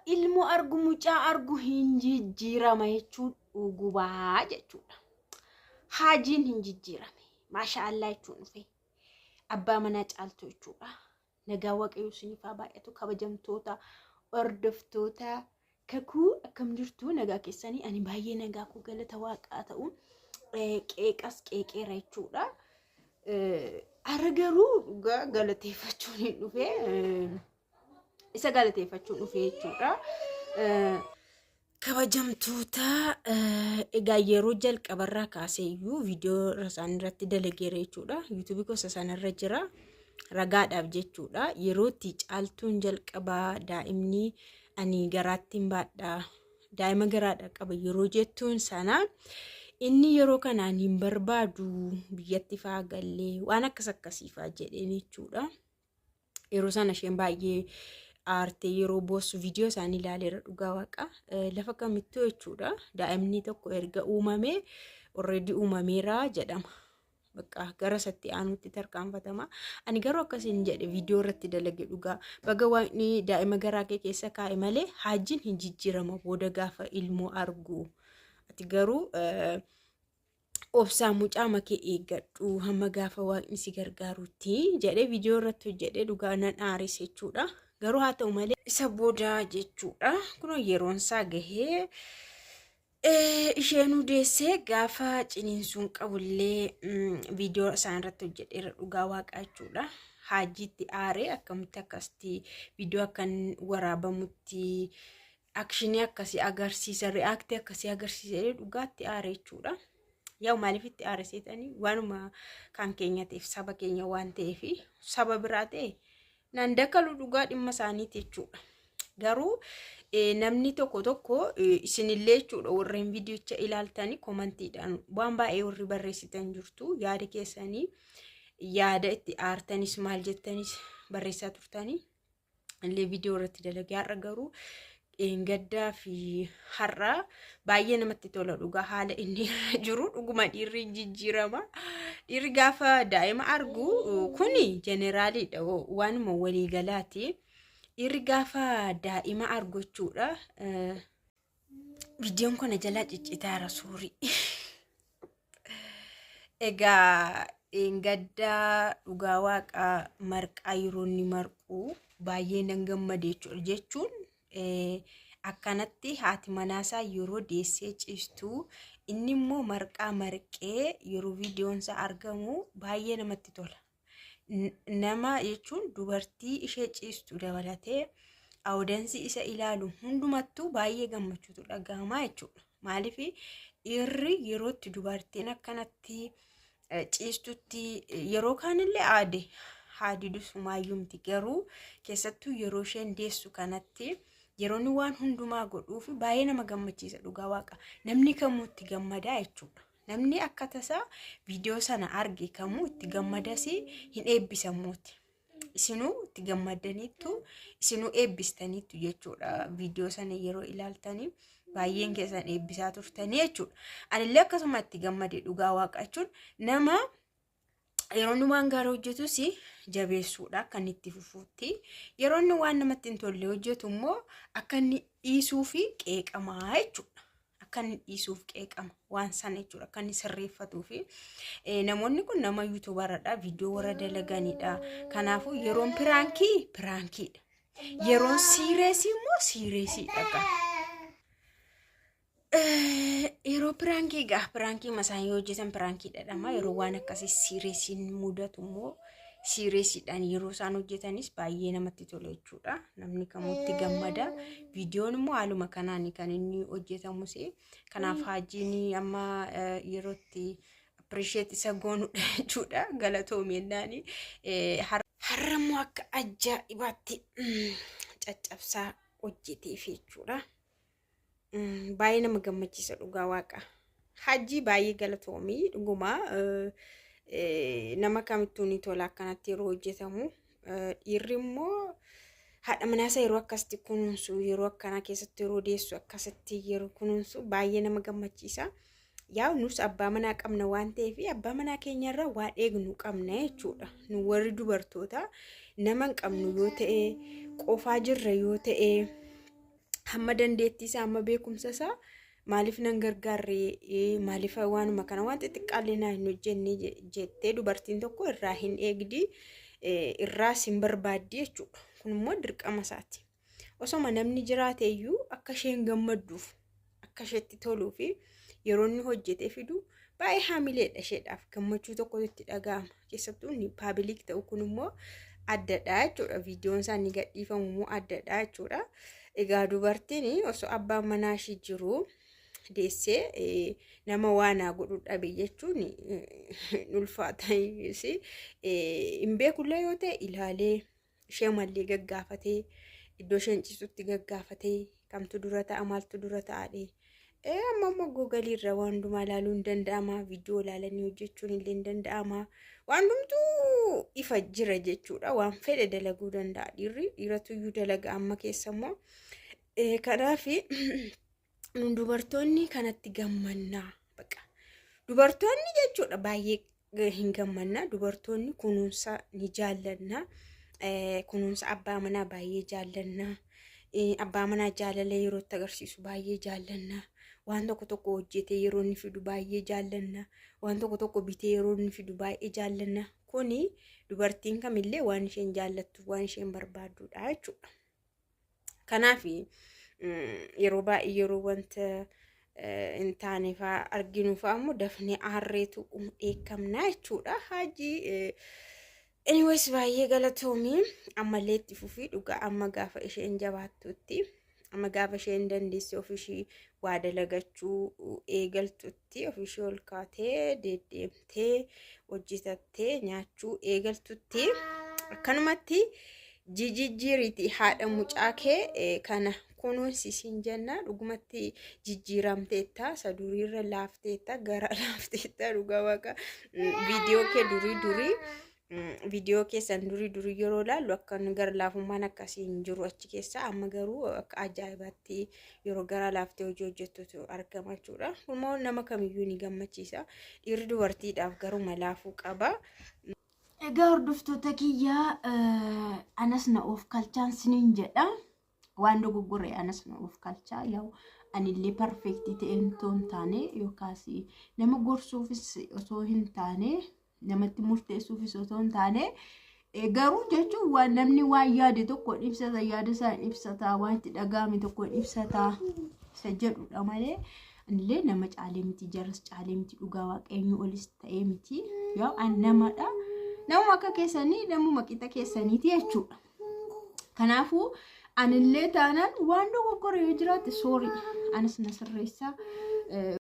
ilmu argu mucaa argu hin jijjiirama jechuun dhugubaa jechuudha. Haajiin hin jijjiirame maashaallah jechuun dhufe abbaa manaa caaltu jechuudha. Nagaa waaqayyoo isiniif haa baay'atu kabajamtoota hordoftoota kakuu akkam jirtu nagaa keessanii ani baay'ee nagaa koo galata waaqaa ta'u qeeqas qeeqeera jechuudha. Argaruu dhugaa galateeffachuun hin dhufe isa galateeffachuun dhufe jechuudha. Kabajamtoota egaa yeroo jalqabarraa kaaseeyyuu viidiyoo isaan irratti dalageera jechuudha. YouTube gosa sanarra jira ragaadhaaf jechuudha. Yerootti caaltuun jalqabaa daa'imni ani garaattiin baadhaa daa'ima garaadha qaba yeroo jettuun sana inni yeroo kanaan hin barbaadu biyyatti faa gallee waan akkasiifaa jedheen jechuudha. Yeroo sana isheen baay'ee aartee yeroo boossu viidiyoo isaanii ilaaleera dhugaa waaqa lafa kamittuu jechuudha. Daa'imni tokko erga uumamee already uumameera jedhama. Bakka gara satti aanutti tarkaanfatama. Ani garuu akkasiin jedhe viidiyoo irratti dalage dhugaa. Baga waaqni daa'ima garaa kee keessa kaa'e malee haajiin hin jijjiirama booda gaafa ilmoo argu. Ati garuu obsaa mucaa makee eeggadhu hamma gaafa waaqni si gargaarutti jedhe viidiyoo irratti hojjedhe dhugaa nan aaris jechuudha. Garuu haa ta'u malee isa booda jechuudha. Kun yeroon isaa gahee isheen deessee gaafa ciniinsuun qabullee viidiyoo isaan irratti hojjedheera dhugaa waaqaa jechuudha. Haajiitti aaree akkamitti akkasitti viidiyoo akkan waraabamutti akshinii akkasii agarsiisa reaaktii akkasii agarsiisa dhugaatti aaree jechuudha. Yaa maaliifitti aare seetanii waanuma kan keenya ta'eef saba keenya waan ta'eef saba biraa ta'e nan dakalu dhugaa dhimma isaaniiti jechuudha. Garuu namni tokko isinillee jechuudha warreen viidiyocha ilaaltanii komantiidhaan waan baay'ee warri barreessitan jirtu yaada keessanii yaada itti aartanis maal jettanis barreessaa turtanii illee viidiyoo irratti dalagee har'a garuu gaddaa fi har'a baay'ee namatti tola dhugaa haala inni jiru dhuguma dhiirri jijjiirama. Dhiirri gaafa daa'ima argu kuni jeneraaliidha waanuma waliigalaati. Dhiirri gaafa daa'ima argu jechuudha. Viidiyoon kana jalaa ciccitaara suurii. Egaa gaddaa dhugaa waaqaa marqaa yeroo inni marqu baay'ee nan gammade jechuun akkanatti haati manaasaa yeroo deessee ciistuu inni immoo marqaa marqee yeroo viidiyoon isaa argamu baay'ee namatti tola. Nama jechuun dubartii ishee ciistu dabalatee awudansi isa ilaalu hundumattuu baay'ee gammachuutu dhagahama jechuudha. Maaliif dhiirri yerootti dubartiin akkanatti ciistutti yeroo kaanillee haadidus humaayyumti garuu keessattuu yeroo isheen deessu kanatti yeroonni waan hundumaa godhuuf baay'ee nama gammachiisa dhugaa waaqa. Namni kamuu itti gammadaa jechuudha. Namni akka tasaa viidiyoo sana arge kamuu itti gammadas hin eebbisamuuti. Isinuu itti gammadaniittu isinuu eebbistaniittu jechuudha. Viidiyoo sana yeroo ilaaltanii baay'een keessan eebbisaa turtanii jechuudha. Anillee akkasuma itti gammade dhugaa waaqa jechuun nama yeroonni waan gaarii hojjetus jabeessuudha akka inni itti fufuutti. Yeroonni waan namatti hin tolle hojjetu immoo akka inni dhiisuu fi qeeqamaa jechuudha. Akka inni dhiisuuf qeeqama waan sana jechuudha. Akka inni sirreeffatuu fi namoonni kun nama yuutuubaradha viidiyoo warra dalaganidha. Kanaafuu yeroon piraankiidha. Yeroon siireesii immoo siireesiidha. Yeroo piraankii masaanii hojjetan piraankiidha. Yeroo waan akkasii siireesiin mudatu immoo siireesiidhaan yeroo isaan hojjetanis baay'ee namatti tola jechuudha. Namni kamuutti gammada. Viidiyoon immoo haaluma kanaan kan inni hojjetamus. Kanaaf haajiin amma yerootti appreciate isa goonudha jechuudha. Galatoomeennaan har'a immoo akka ajaa'ibaatti caccabsaa hojjeteef jechuudha. Baay'ee nama gammachiisa dhugaa waaqa. Haajii baay'ee galatoomii dhuguma nama kamittuu ni tola akkanatti yeroo hojjetamu. Dhiirri immoo haadha manaasaa yeroo akkasitti kunuunsu yeroo akkanaa keessatti yeroo deessu akkasitti yeroo kunuunsu baay'ee nama gammachiisa. Yaa nus abbaa manaa qabna waan ta'eef abbaa manaa keenyarraa waan eegnu qabna jechuudha. Nu warri dubartoota nama hin qabnu yoo ta'e qofaa jirra yoo ta'e hamma dandeettii isaa hamma beekumsa isaa maaliif nan gargaarree maaliif waanuma kana waan xixiqqaallee naa hin hojjenne jettee dubartiin tokko irraa hin eegdi irraa sin barbaaddi jechuudha. Kun immoo dirqama isaati. Osoma namni jiraate iyyuu akka isheen gammadduuf akka isheetti toluu fi yeroo inni hojjetee fidu baay'ee haamileedha isheedhaaf gammachuu tokko itti dhaga'ama. Keessattuu inni paabilik ta'u kun immoo addadha jechuudha. Viidiyoon isaa inni gadhiifamu immoo addadha jechuudha. Egaa dubartiin osoo abbaan manaa ishee jiru deessee nama waanaa godhu dhabe jechuun ulfaata hin beekullee yoo ta'e ilaalee ishee mallee gaggaafatee iddoo isheen ciisutti gaggaafatee kamtu dura ta'a maaltu dura ta'aadhe amma googaliirra waan hundumaa ilaaluu hin danda'ama. Viidiyoo ilaalanii hojjechuun illee hin danda'ama. Waan hundumtuu ifa jira jechuudha. Waan fedhe dalaguu danda'a dhiiratu iyyuu dalaga amma keessa immoo kanaaf dubartoonni kanatti gammannaa baqa. Dubartoonni jechuudha baay'ee hin gammannaa. Dubartoonni kunuunsa ni jaallannaa. Kunuunsa abbaa manaa baay'ee jaallannaa. Abbaa manaa jaalala yeroo itti agarsiisu baay'ee jaallannaa. Waan tokko hojjetee yeroo inni fidu baay'ee jaallannaa. Waan tokko bitee yeroo inni fidu baay'ee jaallannaa. Kuni dubartiin kamillee waan isheen jaallattu waan isheen barbaadduudha jechuudha. Kanaaf yeroo baay'ee yeroo wanta hin taane fa'aa arginu fa'aa immoo dafnee aarreetu dheekkamnaa jechuudha. Haajii anyways baay'ee galatoomii ammallee itti fufii dhugaa amma gaafa isheen jabaattutti amma gaafa isheen dandeesse ofishii waa dalagachuu eegaltutti ofishii ol kaatee deddeemtee hojjetattee nyaachuu eegaltutti akkanumatti jijjiiriti haadha mucaa kee kana kunuunsisiin jenna dhugumatti jijjiiramteetta saduriirra laafteetta gara laafteetta dhugaa waaqa viidiyoo kee durii viidiyoo keessan durii yeroo ilaallu akka gara laafummaan akkasiin jiru achi keessa amma garuu akka ajaa'ibaatti yeroo gara laaftee hojii hojjettutu argama jechuudha. Kunimmoo nama kamiyyuu ni gammachiisa. Dhiirri dubartiidhaaf garuu laafuu qaba. Egaa hordoftoota kiyyaa anas na of kalchaan siniin jedha. Waan dogoggoree anas na of kalchaa yaa'u anillee perfektii ta'een toon taane yookaas nama gorsuufis osoo hin taane namatti murteessuufis osoo hin taane garuu jechuun waan namni waan yaade tokko ibsata yaada isaa ibsata waan itti dhaga'ame tokko ibsata isa jedhudha malee anillee nama caalee miti jaras caalee miti dhugaa waaqayyo olis ta'ee miti yoo an namadha namuma akka keessanii namuma qixa keessaniiti jechuudha. Kanaafuu anillee taanaan waan dogoggoree jiraate soorii anas na sirreessaa.